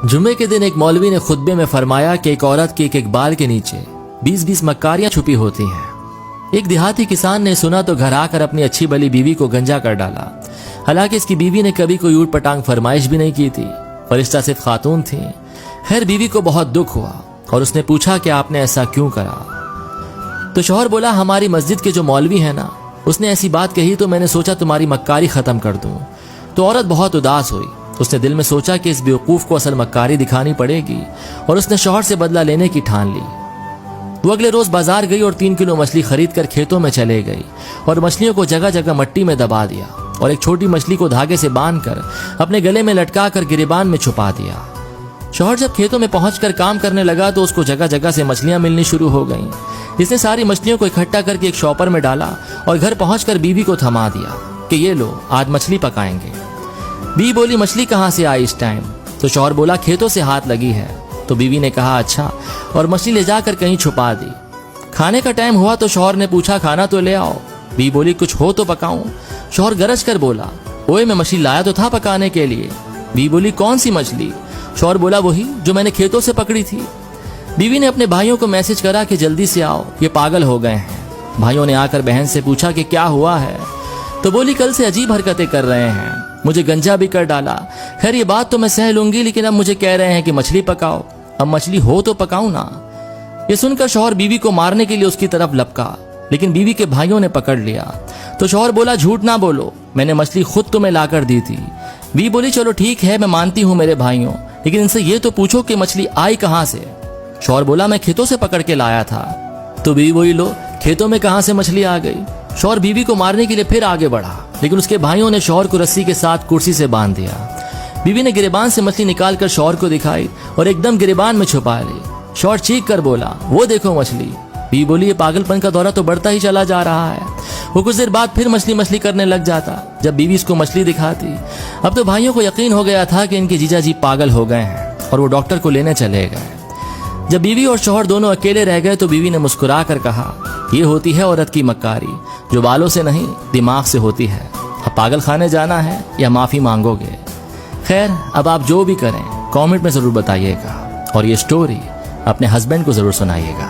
जुम्मे के दिन एक मौलवी ने खुतबे में फरमाया कि एक औरत के एक बाल के नीचे 20-20 मक्कारियां छुपी होती हैं। एक देहाती किसान ने सुना तो घर आकर अपनी अच्छी भली बीवी को गंजा कर डाला। हालांकि इसकी बीवी ने कभी कोई ऊट पटांग फरमाइश भी नहीं की थी। फरिश्ता सिर्फ खातून थी। खैर बीवी को बहुत दुख हुआ और उसने पूछा कि आपने ऐसा क्यों करा। तो शौहर बोला, हमारी मस्जिद के जो मौलवी है ना, उसने ऐसी बात कही तो मैंने सोचा तुम्हारी मक्कारी खत्म कर दूं। तो औरत बहुत उदास हुई। उसने दिल में सोचा कि इस बेवकूफ को असल मक्कारी दिखानी पड़ेगी और उसने शौहर से बदला लेने की ठान ली। वो अगले रोज बाजार गई और 3 किलो मछली खरीद कर खेतों में चले गई और मछलियों को जगह जगह मट्टी में दबा दिया और एक छोटी मछली को धागे से बांधकर अपने गले में लटका कर गिरेबान में छुपा दिया। शौहर जब खेतों में पहुंचकर काम करने लगा तो उसको जगह जगह से मछलियां मिलनी शुरू हो गईं। इसने सारी मछलियों को इकट्ठा करके एक शॉपर में डाला और घर पहुंचकर बीवी को थमा दिया कि ये लो, आज मछली पकाएंगे। बीवी बोली, मछली कहाँ से आई इस टाइम? तो शौहर बोला, खेतों से हाथ लगी है। तो बीवी ने कहा, अच्छा, और मछली ले जाकर कहीं छुपा दी। खाने का टाइम हुआ तो शौहर ने पूछा, खाना तो ले आओ। बीवी बोली, कुछ हो तो पकाऊं। शौहर गरज कर बोला, ओए मैं मछली लाया तो था पकाने के लिए। बीवी बोली, कौन सी मछली? शौहर बोला, वही जो मैंने खेतों से पकड़ी थी। बीवी ने अपने भाइयों को मैसेज करा कि जल्दी से आओ, ये पागल हो गए हैं। भाइयों ने आकर बहन से पूछा कि क्या हुआ है। तो बोली, कल से अजीब हरकतें कर रहे हैं, मुझे गंजा भी कर डाला। खैर ये बात तो मैं सह लूंगी, लेकिन अब मुझे कह रहे हैं कि मछली पकाओ। अब मछली हो तो पकाऊं ना। ये सुनकर शौहर बीवी को मारने के लिए उसकी तरफ लपका, लेकिन बीवी के भाइयों ने पकड़ लिया। तो शौहर बोला, झूठ ना बोलो, मैंने मछली खुद तुम्हें लाकर दी थी। बीवी बोली, चलो ठीक है, मैं मानती हूँ मेरे भाइयों, लेकिन इनसे ये तो पूछो कि मछली आई कहाँ से। शौहर बोला, मैं खेतों से पकड़ के लाया था। तो बीवी बोली, लो, खेतों में कहाँ से मछली आ गई? शौहर बीवी को मारने के लिए फिर आगे बढ़ा, लेकिन उसके भाइयों ने शौहर को रस्सी के साथ कुर्सी से बांध दिया। बीवी ने गिरेबान से मछली निकालकर शौहर को दिखाई और एकदम गिरेबान में छुपा ली। शौहर चीख कर बोला, वो देखो मछली। बीवी बोली, ये पागलपन का दौरा तो बढ़ता ही चला जा रहा है। वो कुछ देर बाद फिर मछली मछली करने लग जाता। जब बीवी इसको मछली दिखाती, अब तो भाइयों को यकीन हो गया था कि इनके जीजा जी पागल हो गए हैं और वो डॉक्टर को लेने चले गए। जब बीवी और शौहर दोनों अकेले रह गए तो बीवी ने मुस्कुरा कर कहा, ये होती है औरत की मक्कारी, जो बालों से नहीं दिमाग से होती है। अब पागल खाने जाना है या माफी मांगोगे? खैर, अब आप जो भी करें कमेंट में जरूर बताइएगा और ये स्टोरी अपने हस्बैंड को जरूर सुनाइएगा।